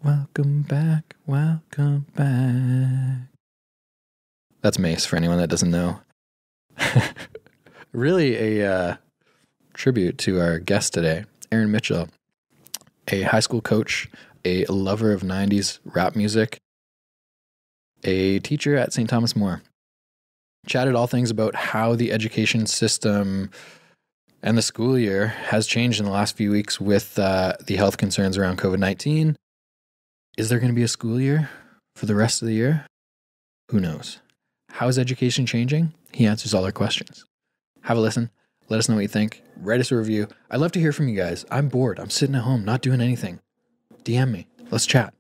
Welcome back. Welcome back. That's Mace for anyone that doesn't know. Really a tribute to our guest today, Aaron Mitchell, a high school coach, a lover of 90s rap music, a teacher at St. Thomas More. Chatted all things about how the education system and the school year has changed in the last few weeks with the health concerns around COVID-19. Is there going to be a school year for the rest of the year? Who knows? How is education changing? He answers all our questions. Have a listen. Let us know what you think. Write us a review. I'd love to hear from you guys. I'm bored. I'm sitting at home, not doing anything. DM me. Let's chat.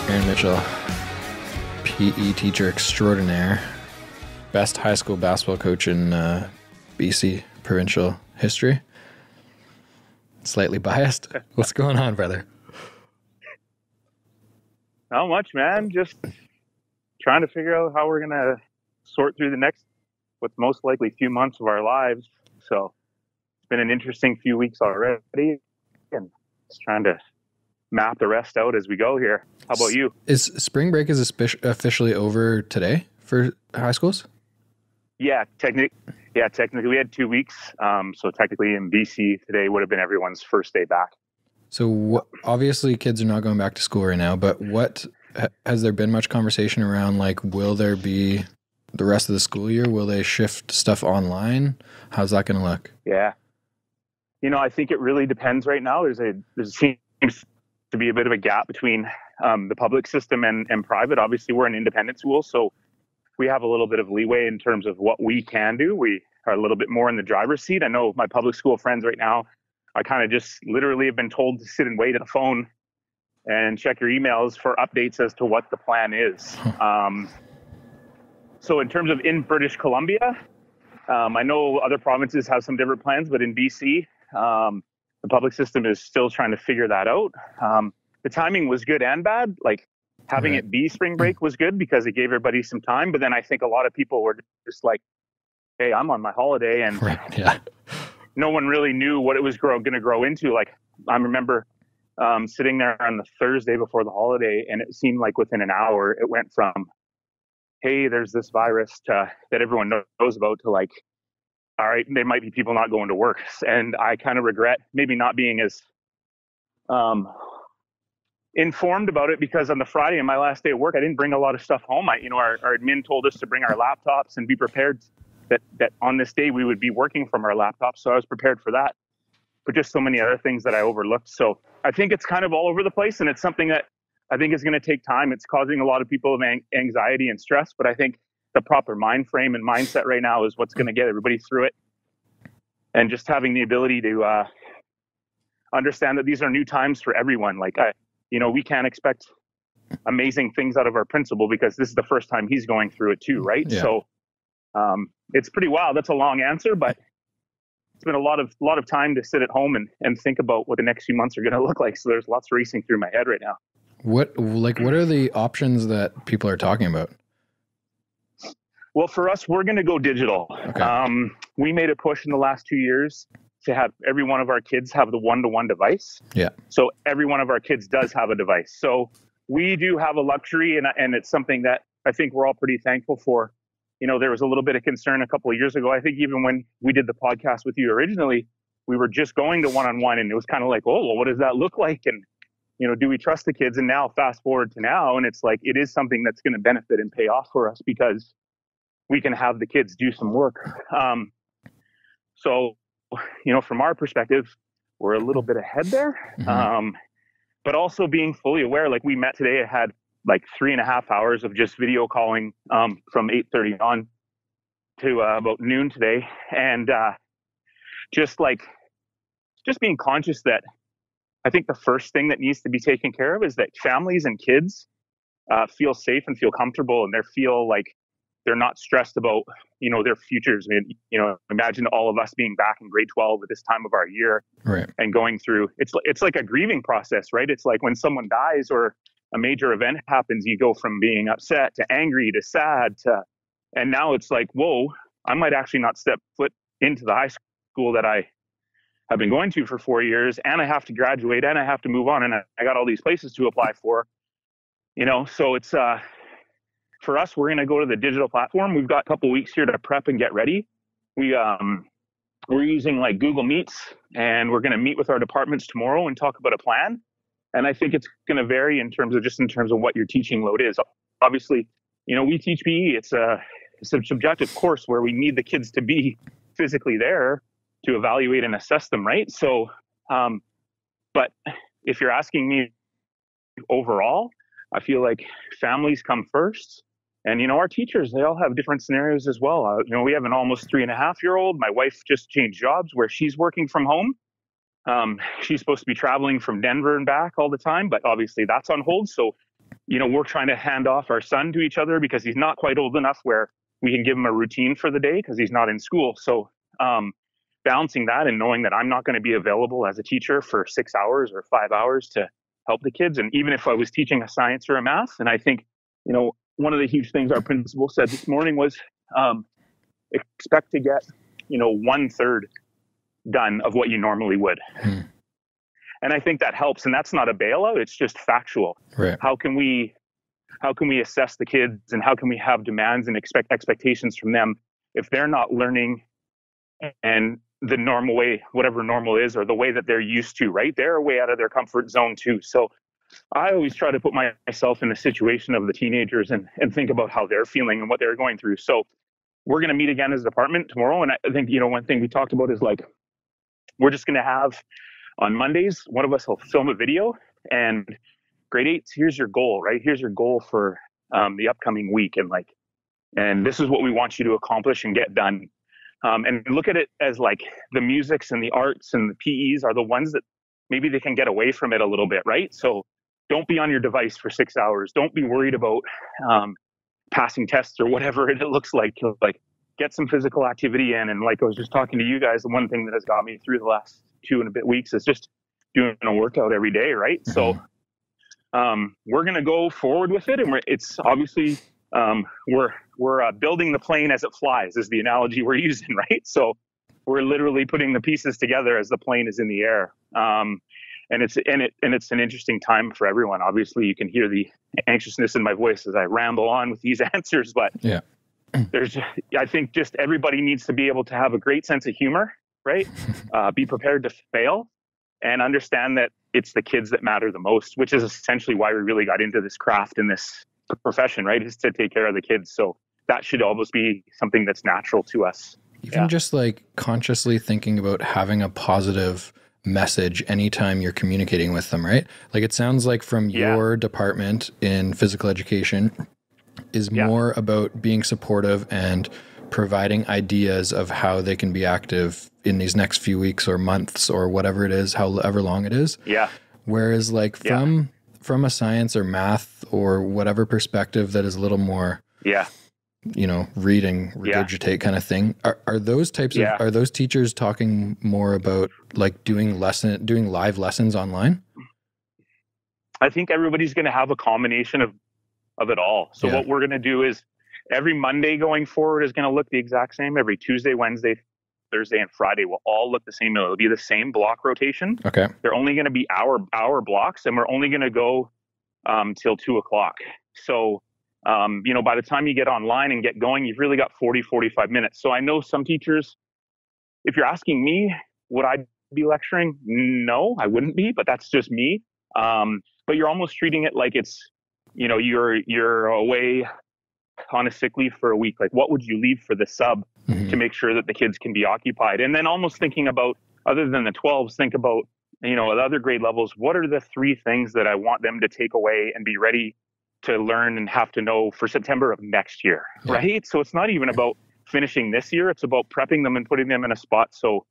Aaron Mitchell, PE teacher extraordinaire, best high school basketball coach in BC provincial history. Slightly biased. What's going on, brother? Not much, man. Just trying to figure out how we're going to sort through the next, what's most likely few months of our lives. So it's been an interesting few weeks already, and just trying to map the rest out as we go here. How about you? Is spring break officially over today for high schools? Yeah, technically we had 2 weeks. So technically in BC today would have been everyone's first day back. So obviously kids are not going back to school right now, but has there been much conversation around, like, will there be the rest of the school year? Will they shift stuff online? How's that going to look? Yeah. I think it really depends right now. There seems to be a bit of a gap between the public system and private. Obviously, we're an independent school, so we have a little bit of leeway in terms of what we can do. We are a little bit more in the driver's seat. I know my public school friends right now, I kind of just literally have been told to sit and wait at the phone and check your emails for updates as to what the plan is. So in terms of in British Columbia, I know other provinces have some different plans, but in BC, the public system is still trying to figure that out. The timing was good and bad. Like having it be spring break was good because it gave everybody some time. But then I think a lot of people were just like, hey, I'm on my holiday. And no one really knew what it was going to grow into. Like I remember sitting there on the Thursday before the holiday, and it seemed like within an hour, it went from, hey, there's this virus that everyone knows about to like, all right, there might be people not going to work. And I kind of regret maybe not being as informed about it, because on the Friday on my last day of work, I didn't bring a lot of stuff home. Our admin told us to bring our laptops and be prepared that on this day we would be working from our laptops. So I was prepared for that, but just so many other things that I overlooked. So I think it's kind of all over the place, and it's something that I think is going to take time. It's causing a lot of people anxiety and stress, but I think the proper mind frame and mindset right now is what's going to get everybody through it. And just having the ability to understand that these are new times for everyone. Like, we can't expect amazing things out of our principal because this is the first time he's going through it too, right? Yeah. So it's pretty wild. That's a long answer, but it's been a lot of time to sit at home and think about what the next few months are going to look like. So there's lots racing through my head right now. What are the options that people are talking about? Well, for us, we're going to go digital. Okay. We made a push in the last 2 years to have every one of our kids have the one-to-one device. Yeah. So every one of our kids does have a device. So we do have a luxury, and it's something that I think we're all pretty thankful for. There was a little bit of concern a couple of years ago. I think even when we did the podcast with you originally, we were just going to one-on-one, and it was kind of like, oh, well, what does that look like? And, do we trust the kids? And now fast forward to now, and it's like, it is something that's going to benefit and pay off for us because we can have the kids do some work. So, from our perspective, we're a little bit ahead there. Mm-hmm. But also being fully aware, like we met today, I had like 3.5 hours of just video calling from 8:30 on to about noon today. And just being conscious that I think the first thing that needs to be taken care of is that families and kids feel safe and feel comfortable, and they feel like they're not stressed about, their futures. I mean, imagine all of us being back in grade 12 at this time of our year, right, and going through, it's like a grieving process, right? It's like when someone dies or a major event happens, you go from being upset to angry to sad and now it's like, whoa, I might actually not step foot into the high school that I have been going to for 4 years, and I have to graduate and I have to move on, and I got all these places to apply for, so it's for us, we're going to go to the digital platform. We've got a couple weeks here to prep and get ready. We're using like Google Meets, and we're going to meet with our departments tomorrow and talk about a plan. And I think it's going to vary in terms of what your teaching load is. Obviously, we teach PE. It's a subjective course where we need the kids to be physically there to evaluate and assess them, right? So, but if you're asking me overall, I feel like families come first. And, our teachers, they all have different scenarios as well. We have an almost 3.5-year-old. My wife just changed jobs where she's working from home. She's supposed to be traveling from Denver and back all the time, but obviously that's on hold. So, we're trying to hand off our son to each other because he's not quite old enough where we can give him a routine for the day because he's not in school. So, balancing that and knowing that I'm not going to be available as a teacher for 6 hours or 5 hours to help the kids. And even if I was teaching a science or a math, and I think, one of the huge things our principal said this morning was expect to get, 1/3 done of what you normally would. And I think that helps. And that's not a bailout. It's just factual. Right. How can we assess the kids, and how can we have demands and expectations from them if they're not learning and the normal way, whatever normal is, or the way that they're used to, right? They're way out of their comfort zone too. So I always try to put myself in the situation of the teenagers and think about how they're feeling and what they're going through. So we're going to meet again as a department tomorrow. And I think, one thing we talked about is like, we're just going to have on Mondays, one of us will film a video, and grade 8s, here's your goal, right? Here's your goal for the upcoming week. And this is what we want you to accomplish and get done. And look at it as like the musics and the arts and the PEs are the ones that maybe they can get away from it a little bit, right? So don't be on your device for 6 hours. Don't be worried about passing tests or whatever it looks like. Like, get some physical activity in. And like I was just talking to you guys, the one thing that has got me through the last 2 and a bit weeks is just doing a workout every day, right? So we're going to go forward with it. And it's obviously, we're building the plane as it flies is the analogy we're using, right? So we're literally putting the pieces together as the plane is in the air. And it's an interesting time for everyone. Obviously, you can hear the anxiousness in my voice as I ramble on with these answers, but yeah, I think just everybody needs to be able to have a great sense of humor, right? Be prepared to fail and understand that it's the kids that matter the most, which is essentially why we really got into this craft and this profession, right? Is to take care of the kids. So that should almost be something that's natural to us. Even just like consciously thinking about having a positive message anytime you're communicating with them, right? Like it sounds like from your department in physical education is more about being supportive and providing ideas of how they can be active in these next few weeks or months or whatever it is, however long it is. Yeah. Whereas like from a science or math or whatever perspective that is a little more reading, regurgitate kind of thing. Are those types of, are those teachers talking more about like doing live lessons online? I think everybody's going to have a combination of it all. So what we're going to do is every Monday going forward is going to look the exact same. Every Tuesday, Wednesday, Thursday, and Friday will all look the same. It'll be the same block rotation. Okay. They're only going to be hour blocks, and we're only going to go till 2:00. So, by the time you get online and get going, you've really got 45 minutes. So I know some teachers, if you're asking me, would I be lecturing? No, I wouldn't be, but that's just me. But you're almost treating it like it's, you're away on a sick leave for a week. Like, what would you leave for the sub to make sure that the kids can be occupied? And then almost thinking about, other than the 12s, think about, the other grade levels. What are the 3 things that I want them to take away and be ready to learn and have to know for September of next year, right? So it's not even about finishing this year. It's about prepping them and putting them in a spot so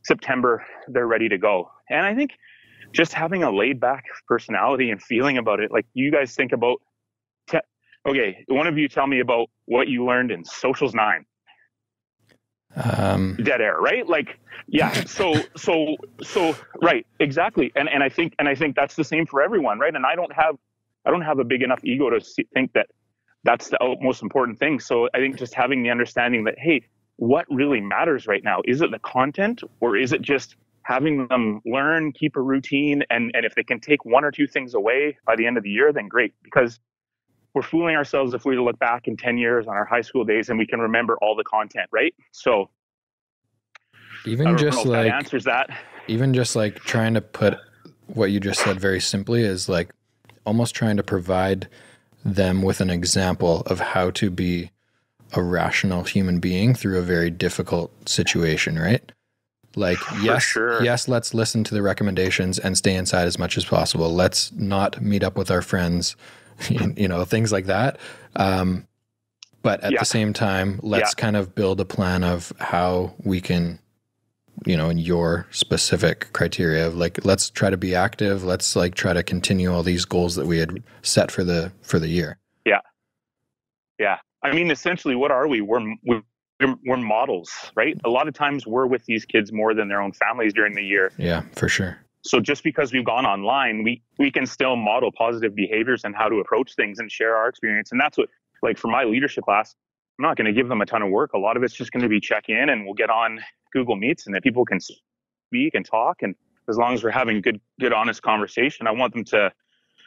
September they're ready to go. And I think just having a laid back personality and feeling about it, like you guys think about, okay, one of you tell me about what you learned in Socials 9. Dead air, right? Like, so right, exactly. And I think that's the same for everyone, right? And I don't have I don't have a big enough ego to think that that's the most important thing. So I think just having the understanding that, hey, what really matters right now? Is it the content, or is it just having them learn, keep a routine? And if they can take one or two things away by the end of the year, then great. Because we're fooling ourselves if we look back in 10 years on our high school days and we can remember all the content, right? So even just like that answers that. Even just like trying to put what you just said very simply is like almost trying to provide them with an example of how to be a rational human being through a very difficult situation, right? Like, yes, let's listen to the recommendations and stay inside as much as possible. Let's not meet up with our friends, you know, things like that. But at the same time, let's kind of build a plan of how we can, you know, in your specific criteria of like, let's try to be active. Let's like try to continue all these goals that we had set for the year. Yeah. Yeah. I mean, essentially, what are we? We're models, right? A lot of times we're with these kids more than their own families during the year. Yeah, for sure. So just because we've gone online, we can still model positive behaviors and how to approach things and share our experience. And that's what, like for my leadership class, I'm not going to give them a ton of work. A lot of it's just going to be check in, and we'll get on Google Meets and that people can speak and talk. And as long as we're having good, honest conversation, I want them to,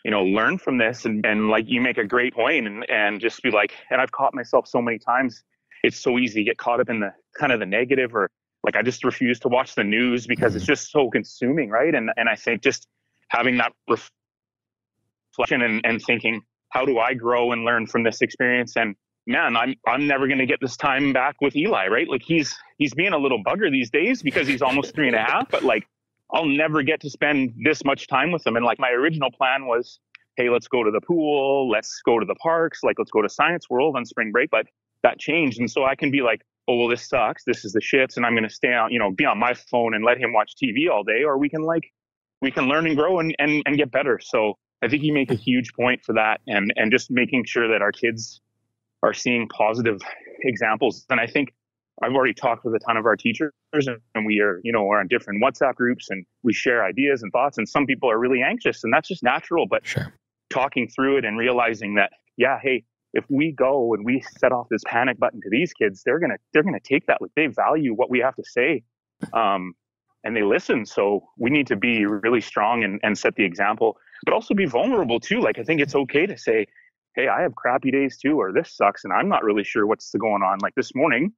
you know, learn from this. And like you make a great point and just be like, and I've caught myself so many times. It's so easy to get caught up in the kind of the negative, or like, I just refuse to watch the news because it's just so consuming. Right. And I think just having that reflection and thinking, how do I grow and learn from this experience? And man, I'm never going to get this time back with Eli, right? Like he's being a little bugger these days because he's almost 3.5, but like, I'll never get to spend this much time with him. And like my original plan was, hey, let's go to the pool. Let's go to the parks. Like, let's go to Science World on spring break. But that changed. And so I can be like, oh, well, this sucks. This is the shits. And I'm going to stay out, you know, be on my phone and let him watch TV all day. Or we can learn and grow and get better. So I think you make a huge point for that. And just making sure that our kids are seeing positive examples. And I think I've already talked with a ton of our teachers, and we are, you know, we're on different WhatsApp groups and we share ideas and thoughts. And some people are really anxious, and that's just natural. But talking through it and realizing that, yeah, hey, if we go and we set off this panic button to these kids, they're gonna take that. Like, they value what we have to say, and they listen. So we need to be really strong and set the example, but also be vulnerable too. Like, I think it's okay to say, hey, I have crappy days too, or this sucks and I'm not really sure what's going on. Like this morning,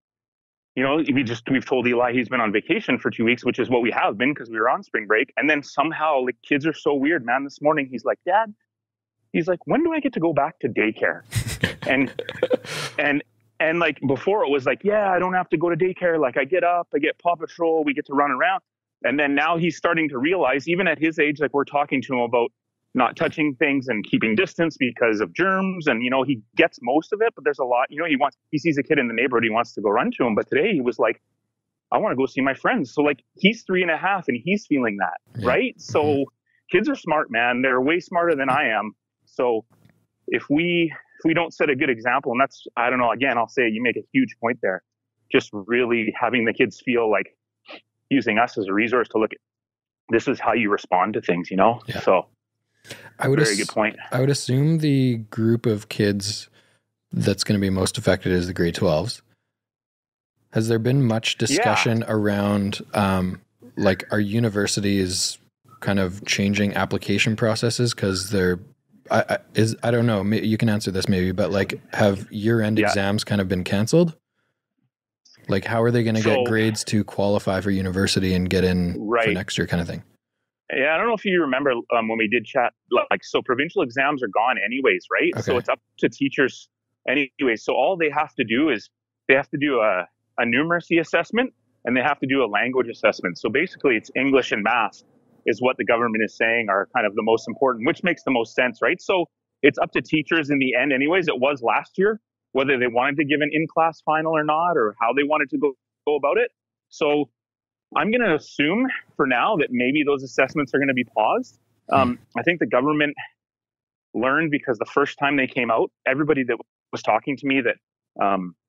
you know, we've told Eli he's been on vacation for 2 weeks, which is what we have been because we were on spring break. And then somehow, like, kids are so weird, man. This morning he's like, Dad, he's like, when do I get to go back to daycare? and like before it was like, yeah, I don't have to go to daycare. Like, I get up, I get Paw Patrol, we get to run around. And then now he's starting to realize, even at his age, like, we're talking to him about not touching things and keeping distance because of germs. And, you know, he gets most of it, but there's a lot, you know, he sees a kid in the neighborhood, he wants to go run to him. But today he was like, I want to go see my friends. So like, he's 3.5 and he's feeling that. Yeah. Right. So kids are smart, man. They're way smarter than I am. So if we don't set a good example, and that's, I don't know, again, I'll say you make a huge point there, just really having the kids feel like using us as a resource to look at, this is how you respond to things, you know? Yeah. So very good point. I would assume the group of kids that's going to be most affected is the grade 12s. Has there been much discussion around, like, our universities kind of changing application processes? Because I don't know, you can answer this maybe, but like, have year-end exams kind of been canceled? Like, how are they going to get grades to qualify for university and get in for next year kind of thing? Yeah, I don't know if you remember when we did chat, like, so provincial exams are gone anyways, right? Okay. So it's up to teachers anyways. So all they have to do is they have to do a numeracy assessment, and they have to do a language assessment. So basically it's English and math is what the government is saying are kind of the most important, which makes the most sense, right? So it's up to teachers in the end anyways. It was last year, whether they wanted to give an in-class final or not, or how they wanted to go about it. So I'm going to assume for now that maybe those assessments are going to be paused. I think the government learned, because the first time they came out, everybody that was talking to me that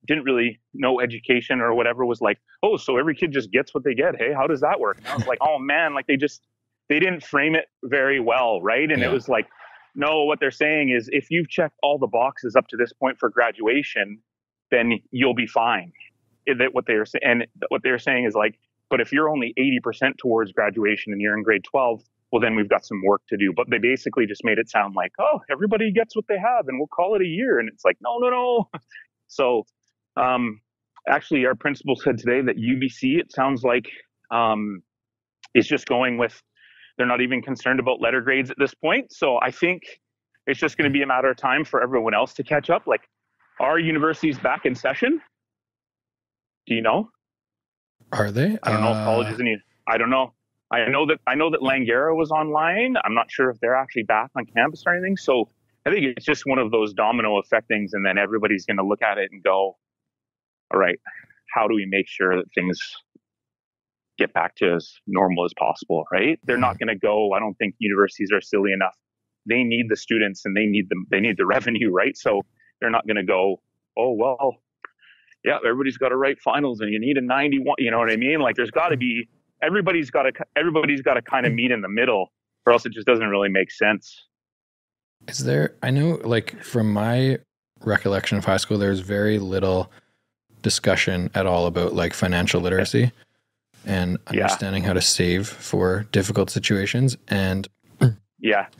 didn't really know education or whatever was like, oh, so every kid just gets what they get. Hey, how does that work? And I was like, oh man, like they didn't frame it very well. Right. And it was like, no, what they're saying is if you've checked all the boxes up to this point for graduation, then you'll be fine. That what they're saying, and what they're saying is like, but if you're only 80% towards graduation and you're in grade 12, well, then we've got some work to do. But they basically just made it sound like, oh, everybody gets what they have and we'll call it a year. And it's like, no. So actually, our principal said today that UBC, it sounds like, is just going with, they're not even concerned about letter grades at this point. So I think it's just going to be a matter of time for everyone else to catch up. Like, are universities back in session? Do you know? Are they? I don't know if colleges any. I don't know. I know that Langara was online. I'm not sure if they're actually back on campus or anything. So I think it's just one of those domino effect things, and then everybody's going to look at it and go, all right, how do we make sure that things get back to as normal as possible, right? They're not going to go, I don't think universities are silly enough. They need the students and they need the revenue, right? So they're not going to go, oh, well, yeah, everybody's got to write finals and you need a 91, you know what I mean? Like there's got to be, everybody's got to kind of meet in the middle, or else it just doesn't really make sense. Is there, I know, like from my recollection of high school, there's very little discussion at all about like financial literacy and understanding how to save for difficult situations. And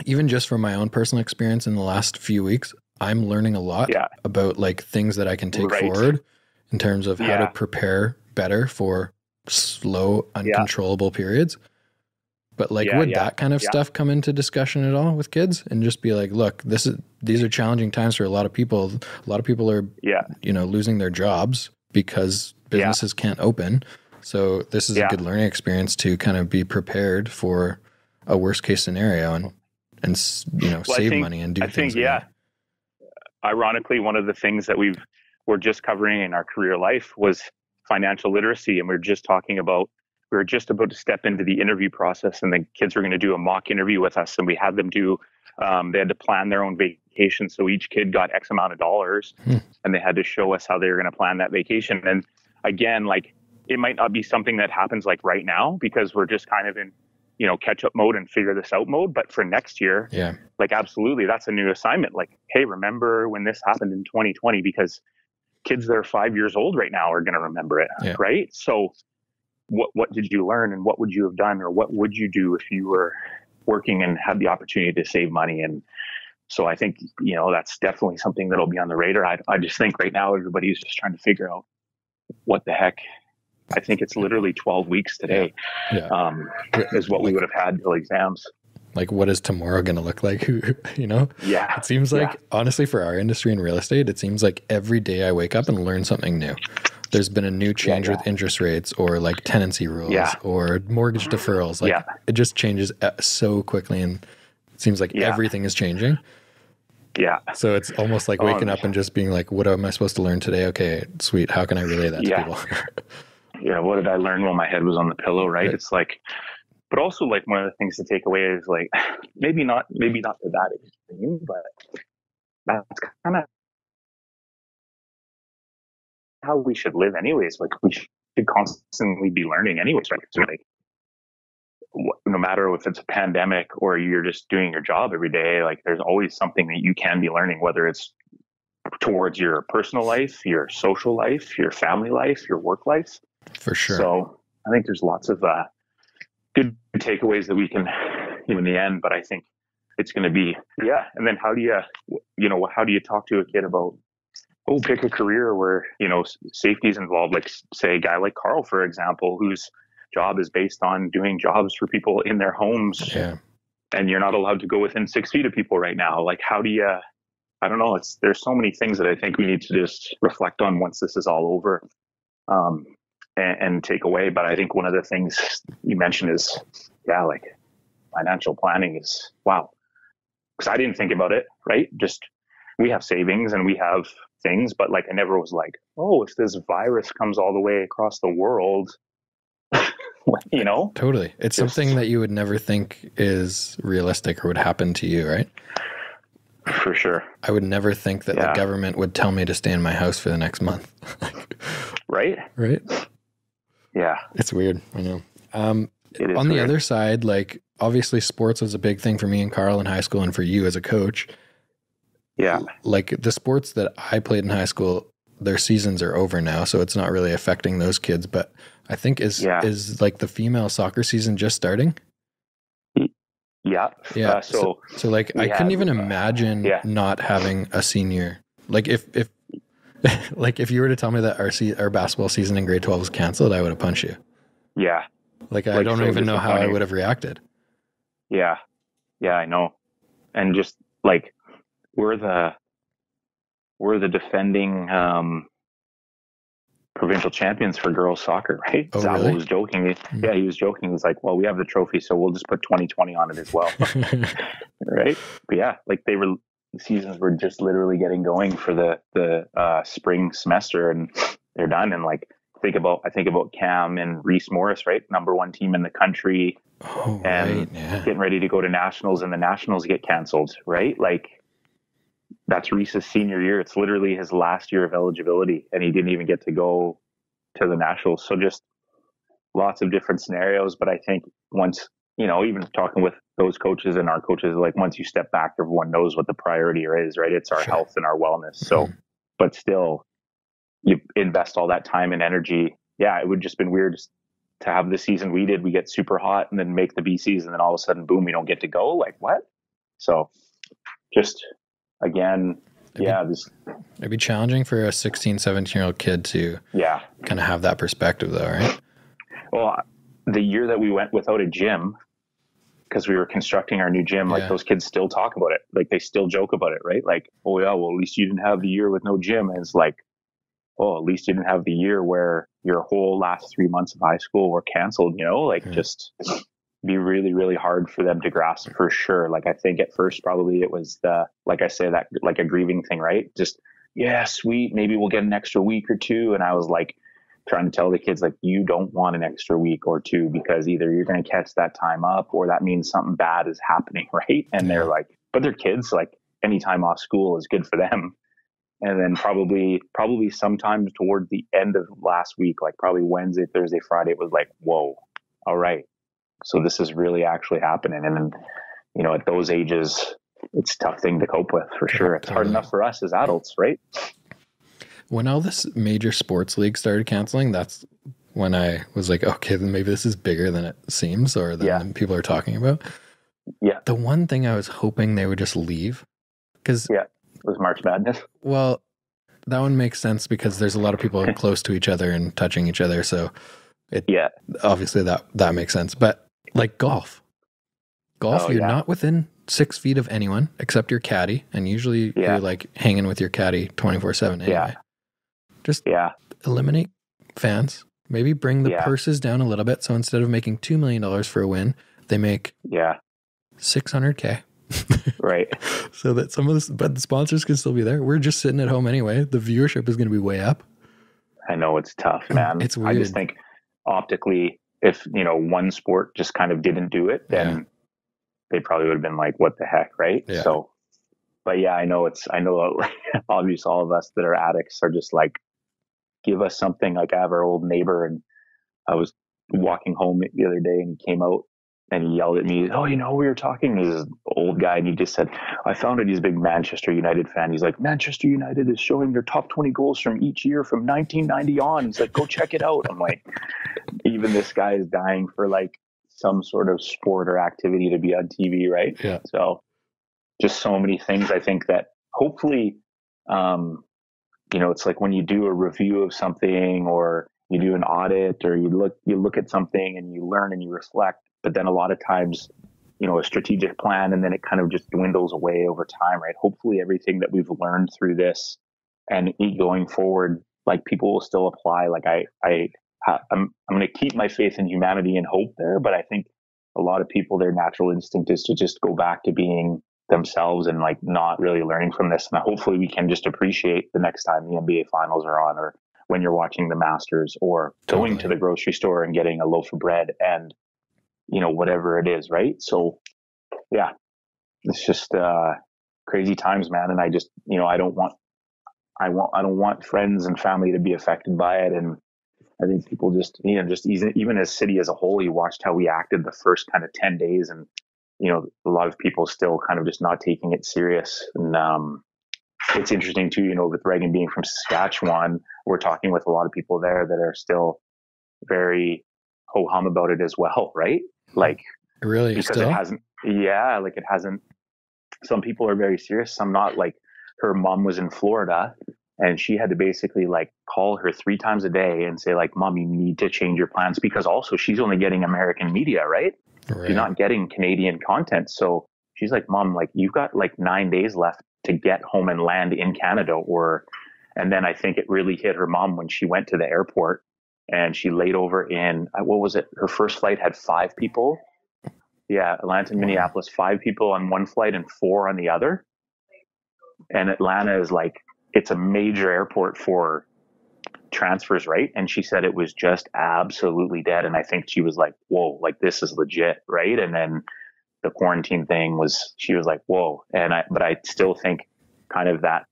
even just from my own personal experience in the last few weeks, I'm learning a lot about like things that I can take forward in terms of how to prepare better for slow, uncontrollable periods. But like, would that kind of stuff come into discussion at all with kids and just be like, look, these are challenging times for a lot of people. A lot of people are, losing their jobs because businesses can't open. So this is a good learning experience to kind of be prepared for a worst case scenario and save money and do things. Ironically, one of the things that we're just covering in our career life was financial literacy. And we were just about to step into the interview process, and the kids were going to do a mock interview with us. And we had them they had to plan their own vacation. So each kid got X amount of dollars and they had to show us how they were going to plan that vacation. And again, like it might not be something that happens like right now because we're just kind of in, catch up mode and figure this out mode. But for next year, like absolutely, that's a new assignment. Like, hey, remember when this happened in 2020? Because kids that are 5 years old right now are going to remember it, right? So what did you learn and what would you have done, or what would you do if you were working and had the opportunity to save money? And so I think, that's definitely something that'll be on the radar. I just think right now, everybody's just trying to figure out what the heck. I think it's literally 12 weeks today is what we would have had till exams. Like, what is tomorrow going to look like? Yeah. It seems like, honestly, for our industry in real estate, it seems like every day I wake up and learn something new. There's been a new change with interest rates or like tenancy rules or mortgage deferrals. Like it just changes so quickly, and it seems like everything is changing. Yeah. So it's almost like waking up and just being like, what am I supposed to learn today? Okay, sweet. How can I relay that to people? What did I learn while my head was on the pillow, right? It's like, but also like one of the things to take away is like, maybe not to that extreme, but that's kind of how we should live anyways. Like we should constantly be learning anyways, right? So like, no matter if it's a pandemic or you're just doing your job every day, like there's always something that you can be learning, whether it's towards your personal life, your social life, your family life, your work life. For sure. So I think there's lots of good takeaways that we can, in the end, but I think it's going to be, And then how do you talk to a kid about, pick a career where, safety is involved, like say a guy like Carl, for example, whose job is based on doing jobs for people in their homes. Yeah. And you're not allowed to go within 6 feet of people right now. Like, how do you, I don't know. There's so many things that I think we need to just reflect on once this is all over, and take away. But I think one of the things you mentioned is, like financial planning is, wow. Because I didn't think about it, right? Just, we have savings and we have things, but like, I never was like, if this virus comes all the way across the world, Totally. It's something that you would never think is realistic or would happen to you, right? For sure. I would never think that the government would tell me to stay in my house for the next month. Right? Right? Yeah. It's weird. I know. It is on the weird. other side, like obviously sports was a big thing for me and Carl in high school and for you as a coach. Yeah. Like the sports that I played in high school, their seasons are over now, so it's not really affecting those kids. But I think is like the female soccer season just starting? Yeah. Yeah. So like I couldn't even imagine not having a senior. Like if like if you were to tell me that our basketball season in grade 12 was canceled, I would have punched you. Yeah. Like I don't even know how I would have reacted. Yeah. Yeah, I know. And just like we're the defending provincial champions for girls soccer, right? Oh, Zabo really? was joking. Yeah, he was joking. He's like, well, we have the trophy, so we'll just put 2020 on it as well. Right? But yeah, like the seasons were just literally getting going for the spring semester, and they're done. And like I think about Cam and Reese Morris, right? Number 1 team in the country, and getting ready to go to nationals, and the nationals get canceled, right? Like that's Reese's senior year. It's literally his last year of eligibility, and he didn't even get to go to the nationals. So just lots of different scenarios. But I think once, even talking with those coaches and our coaches, like once you step back, everyone knows what the priority is, right? It's our health and our wellness. So, but still, you invest all that time and energy. Yeah, it would just been weird to have the season we did. We get super hot and then make the BCs, and then all of a sudden, boom, we don't get to go. Like what? So just again, it'd be challenging for a 16, 17-year-old kid to kind of have that perspective though, right? Well, the year that we went without a gym, because we were constructing our new gym, like those kids still talk about it. Like they still joke about it, right? Like, oh yeah, well, at least you didn't have the year with no gym. And it's like, oh, at least you didn't have the year where your whole last 3 months of high school were canceled, just be really, really hard for them to grasp for sure. Like I think at first probably it was like I say, that like a grieving thing, right? Just, yeah, sweet. Maybe we'll get an extra week or two. And I was like trying to tell the kids, like, you don't want an extra week or two, because either you're going to catch that time up or that means something bad is happening. Right. And they're like, but they're kids, like any time off school is good for them. And then probably sometimes towards the end of last week, like probably Wednesday, Thursday, Friday, it was like, whoa, all right. So this is really actually happening. And then, at those ages, it's a tough thing to cope with for sure. It's hard enough for us as adults, right? When all this major sports league started canceling, that's when I was like, okay, then maybe this is bigger than it seems, or than people are talking about. Yeah. The one thing I was hoping they would just leave, because it was March Madness. Well, that one makes sense because there's a lot of people close to each other and touching each other. So obviously that makes sense. But like golf, you're not within 6 feet of anyone except your caddy. And usually you're like hanging with your caddy 24/7 anyway. Just eliminate fans. Maybe bring the purses down a little bit. So instead of making $2 million for a win, they make $600K. Right. So that but the sponsors can still be there. We're just sitting at home anyway. The viewership is going to be way up. I know it's tough, man. It's weird. I just think optically, if one sport just kind of didn't do it, then they probably would have been like, what the heck, right? So, but I know obviously all of us that are addicts are just like, give us something. Like I have our old neighbor, and I was walking home the other day and he came out and he yelled at me, oh, we were talking. He's an old guy, and he just said, I found out he's a big Manchester United fan. He's like, Manchester United is showing their top 20 goals from each year from 1990 on. He's like, go check it out. I'm like, even this guy is dying for like some sort of sport or activity to be on TV, right? Yeah. So just so many things, I think, that hopefully, it's like when you do a review of something, or you do an audit, or you look at something and you learn and you reflect, but then a lot of times, a strategic plan, and then it kind of just dwindles away over time, right? Hopefully everything that we've learned through this and going forward, like people will still apply. Like I'm going to keep my faith in humanity and hope there, but I think a lot of people, their natural instinct is to just go back to being themselves and like not really learning from this. And hopefully we can just appreciate the next time the NBA finals are on, or when you're watching the Masters, or going to the grocery store and getting a loaf of bread and, whatever it is. Right. So it's just, crazy times, man. And I just, I don't want friends and family to be affected by it. And I think people just, just even as city as a whole, you watched how we acted the first kind of 10 days, and, a lot of people still kind of just not taking it serious. And it's interesting too, with Reagan being from Saskatchewan, we're talking with a lot of people there that are still very ho-hum about it as well, right? Like, really, because still? it hasn't, like it hasn't, some people are very serious, some not. Like, her mom was in Florida, and she had to basically like call her 3 times a day and say like, Mom, you need to change your plans, because also she's only getting American media, right? She's not getting Canadian content. So she's like, Mom, like, you've got like 9 days left to get home and land in Canada. And then I think it really hit her mom when she went to the airport and she laid over in, what was it? Her first flight had 5 people. Yeah. Atlanta, Minneapolis, 5 people on one flight and 4 on the other. And Atlanta is like, it's a major airport for transfers, right? And she said it was just absolutely dead. And I think she was like, whoa, like this is legit, right? And then the quarantine thing she was like, whoa. But I still think kind of that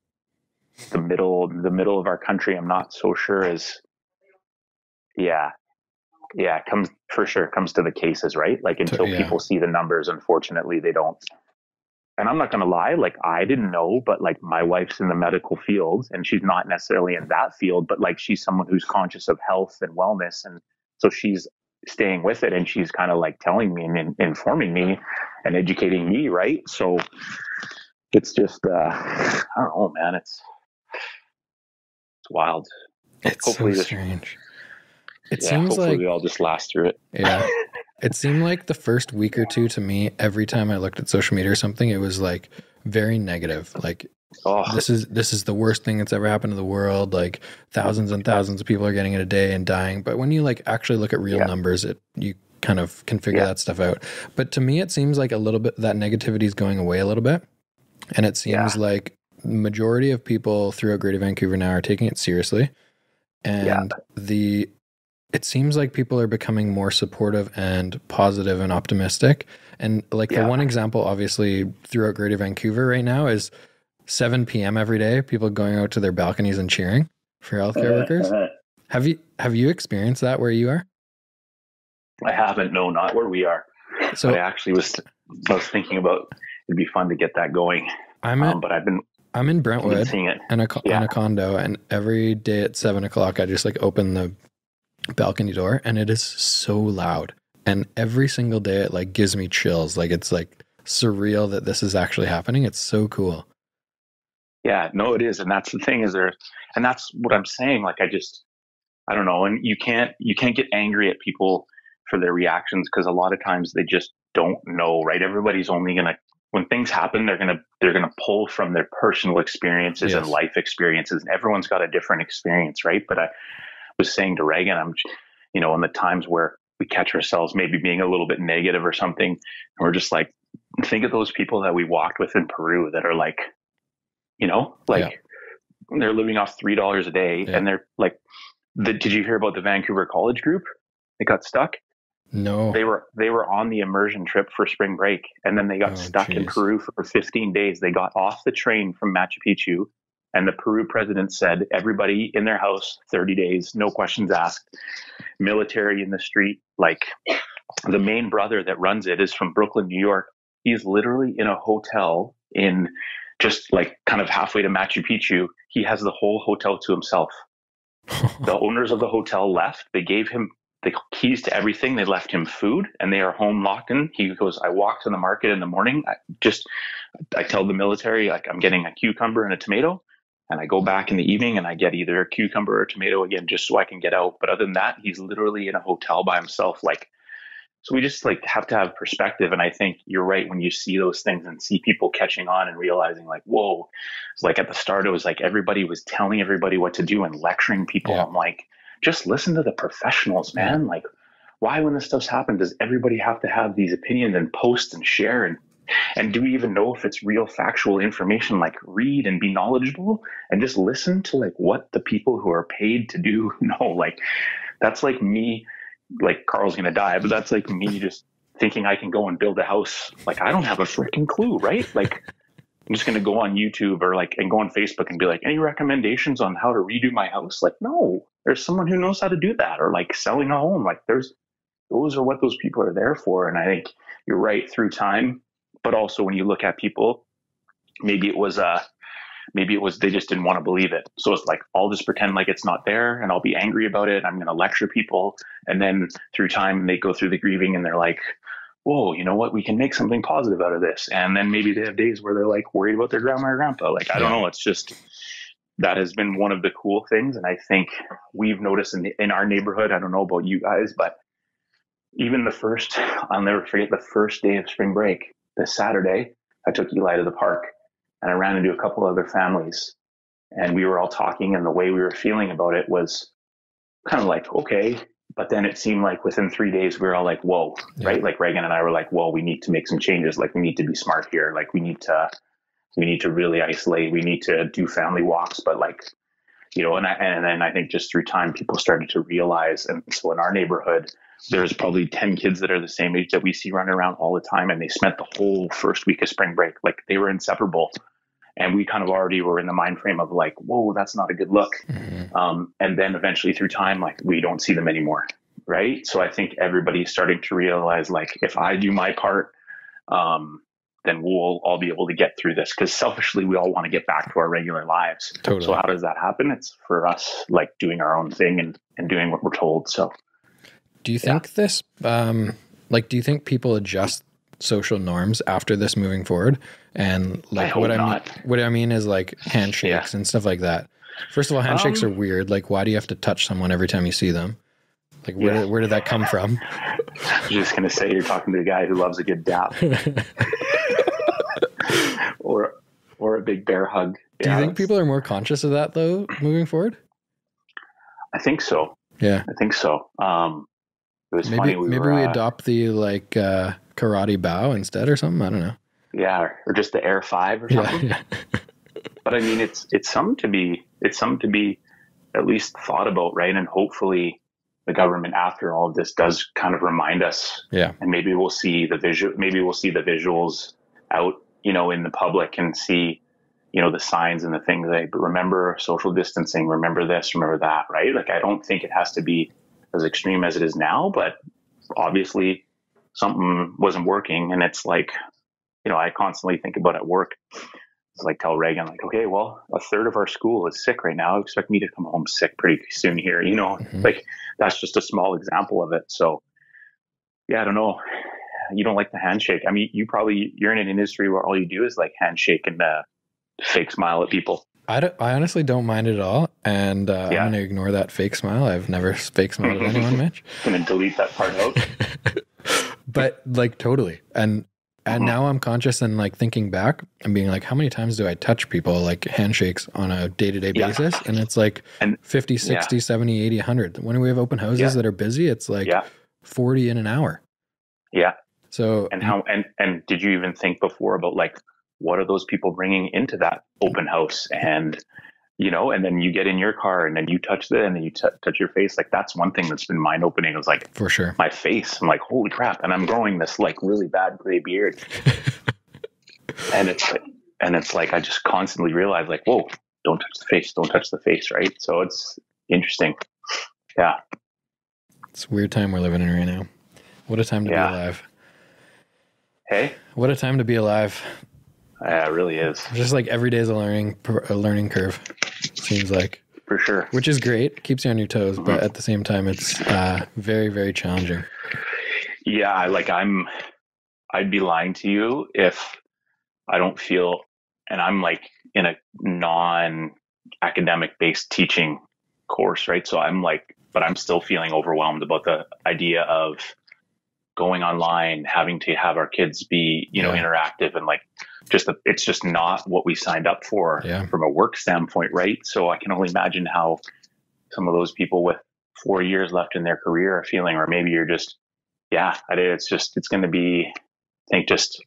the middle of our country, I'm not so sure is, comes to the cases, right? Like, until people see the numbers, unfortunately they don't. And I'm not going to lie, like, I didn't know, but like, my wife's in the medical field, and she's not necessarily in that field, but like, she's someone who's conscious of health and wellness. And so she's staying with it, and she's kind of like telling me and informing me and educating me. Right. So it's just, I don't know, man, it's wild. It's hopefully so strange. It seems hopefully like we all just last through it. Yeah. It seemed like the first week or two to me, every time I looked at social media or something, it was like very negative. Like, this is the worst thing that's ever happened to the world. Like, thousands and thousands of people are getting it a day and dying. But when you like actually look at real numbers, you kind of can figure that stuff out. But to me, it seems like a little bit that negativity is going away a little bit. And it seems like the majority of people throughout Greater Vancouver now are taking it seriously. And it seems like people are becoming more supportive and positive and optimistic. And like the one example, obviously, throughout Greater Vancouver right now is 7 p.m. every day, people going out to their balconies and cheering for healthcare workers. Have you experienced that where you are? I haven't. No, not where we are. So but I was thinking about, it'd be fun to get that going. I'm in Brentwood on a condo, and every day at 7 o'clock, I just like open the balcony door, and it is so loud, and every single day it like gives me chills. Like, it's like surreal that this is actually happening. It's so cool. Yeah, no, it is. And that's the thing, and that's what I'm saying. Like, I don't know. And you can't get angry at people for their reactions, because a lot of times they just don't know, right? Everybody's only when things happen, they're gonna pull from their personal experiences and life experiences, and everyone's got a different experience, right? But I was saying to Reagan, in the times where we catch ourselves maybe being a little bit negative or something, and we're just like, think of those people that we walked with in Peru that are like, they're living off $3 a day, and they're like, did you hear about the Vancouver College group? They got stuck. No, they were on the immersion trip for spring break, and then they got stuck in Peru for 15 days. They got off the train from Machu Picchu, and the Peru president said, everybody in their house, 30 days, no questions asked, military in the street. Like, the main brother that runs it is from Brooklyn, New York. He's literally in a hotel in just like kind of halfway to Machu Picchu. He has the whole hotel to himself. The owners of the hotel left. They gave him the keys to everything. They left him food, and they are home locked in. He goes, I walk to the market in the morning. I tell the military, like, I'm getting a cucumber and a tomato. And I go back in the evening and I get either a cucumber or a tomato again, just so I can get out. But other than that, he's literally in a hotel by himself. Like, so we just like have to have perspective. And I think you're right when you see those things and see people catching on and realizing like, whoa, it's like at the start, it was like everybody was telling everybody what to do and lecturing people. I'm like, just listen to the professionals, man. Like, why, when this stuff's happened, does everybody have to have these opinions and post and share? And do we even know if it's real factual information? Like, read and be knowledgeable and just listen to like what the people who are paid to do know. Like, that's like me, like, Carl's going to die, but that's like me just thinking I can go and build a house. Like, I don't have a freaking clue, right? Like, I'm just going to go on YouTube and go on Facebook and be like, any recommendations on how to redo my house? Like, no, there's someone who knows how to do that, or like selling a home. Like those are what those people are there for. And I think you're right, through time, but also when you look at people, maybe it was they just didn't want to believe it. So it's like, I'll just pretend like it's not there and I'll be angry about it. I'm going to lecture people. And then through time, they go through the grieving and they're like, whoa, you know what? We can make something positive out of this. And then maybe they have days where they're like worried about their grandma or grandpa. Like, I don't know. It's just, that has been one of the cool things. And I think we've noticed in our neighborhood, I don't know about you guys, but even I'll never forget the first day of spring break, this Saturday, I took Eli to the park and I ran into a couple other families and we were all talking, and the way we were feeling about it was kind of like, okay. But then it seemed like within 3 days, we were all like, whoa, right? Like Reagan and I were like, whoa, we need to make some changes. Like we need to be smart here. Like we need to really isolate. We need to do family walks, but like, you know, and then I think just through time, people started to realize. And so in our neighborhood, there's probably 10 kids that are the same age that we see running around all the time. And they spent the whole first week of spring break, like they were inseparable. And we kind of already were in the mind frame of like, whoa, that's not a good look. Mm-hmm. And then eventually through time, like we don't see them anymore. Right. So I think everybody's starting to realize, like, if I do my part, then we'll all be able to get through this, because selfishly, we all want to get back to our regular lives. Totally. So how does that happen? It's for us, like doing our own thing and doing what we're told. So do you think do you think people adjust social norms after this moving forward? And like what I mean is like handshakes and stuff like that. First of all, handshakes are weird. Like, why do you have to touch someone every time you see them? Like, where did that come from? I was just going to say, you're talking to a guy who loves a good dap. or a big bear hug. Do you think people are more conscious of that though, moving forward? I think so. Yeah. I think so. It was maybe funny. We adopt the like karate bow instead or something. I don't know. Yeah. Or just the Air 5 or something. Yeah. But I mean, it's something to be at least thought about. Right. And hopefully the government after all of this does kind of remind us. Yeah. And maybe we'll see the visuals out, you know, in the public, and see, you know, the signs and the things like, remember social distancing, remember this, remember that, right? Like, I don't think it has to be as extreme as it is now, but obviously something wasn't working. And it's like, you know, I constantly think about at work. It's like, tell Reagan, like, okay, well, a third of our school is sick right now. Expect me to come home sick pretty soon here. You know, like that's just a small example of it. So yeah, I don't know. You don't like the handshake. I mean, you're in an industry where all you do is like handshake and fake smile at people. I honestly don't mind it at all. And I'm going to ignore that fake smile. I've never fake smiled at anyone, Mitch. I'm going to delete that part out. But like totally. And now I'm conscious and like thinking back and being like, how many times do I touch people, like handshakes on a day-to-day basis? And it's like 50, 60, 70, 80, 100. When we have open houses that are busy, it's like 40 in an hour. Yeah. So, and did you even think before about like, what are those people bringing into that open house? And, you know, and then you get in your car and then you touch and then you touch your face. Like, that's one thing that's been mind opening. It was like, for sure, my face. I'm like, holy crap. And I'm growing this like really bad gray beard. and it's like, I just constantly realize like, whoa, don't touch the face. Right. So it's interesting. Yeah. It's a weird time we're living in right now. What a time to be alive. Hey, what a time to be alive. Yeah, it really is. Just like every day is a learning curve, seems like. For sure. Which is great. Keeps you on your toes, but at the same time, it's very, very challenging. Yeah, I'd be lying to you if I don't feel, and I'm like in a non-academic based teaching course, right? So I'm like, but I'm still feeling overwhelmed about the idea of going online, having to have our kids be, you know, interactive, and like it's just not what we signed up for from a work standpoint, right? So I can only imagine how some of those people with 4 years left in their career are feeling, or maybe you're just, it's going to be, I think, just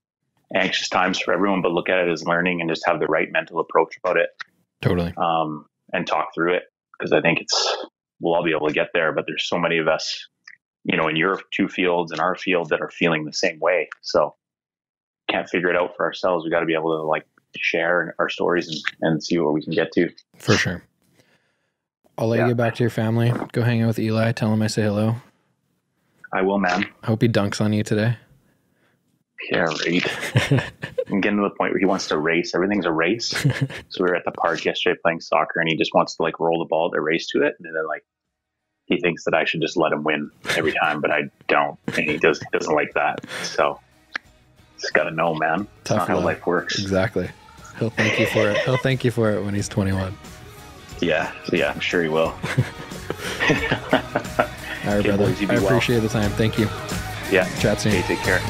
anxious times for everyone, but look at it as learning and just have the right mental approach about it. Totally. And talk through it, because I think we'll all be able to get there, but there's so many of us, you know, in your two fields and our field that are feeling the same way. So can't figure it out for ourselves. We got to be able to like share our stories and see what we can get to. For sure. I'll let you get back to your family. Go hang out with Eli. Tell him I say hello. I will, man. I hope he dunks on you today. Yeah, right. I'm getting to the point where he wants to race. Everything's a race. So we were at the park yesterday playing soccer, and he just wants to like roll the ball to race to it, and then like he thinks that I should just let him win every time, but I don't, and he doesn't like that. So just gotta know, man. It's not how life works. Exactly. He'll thank you for it. He'll thank you for it when he's 21. Yeah, I'm sure he will. All right, brother. I appreciate the time. Thank you. Yeah. Chat soon. Okay, take care.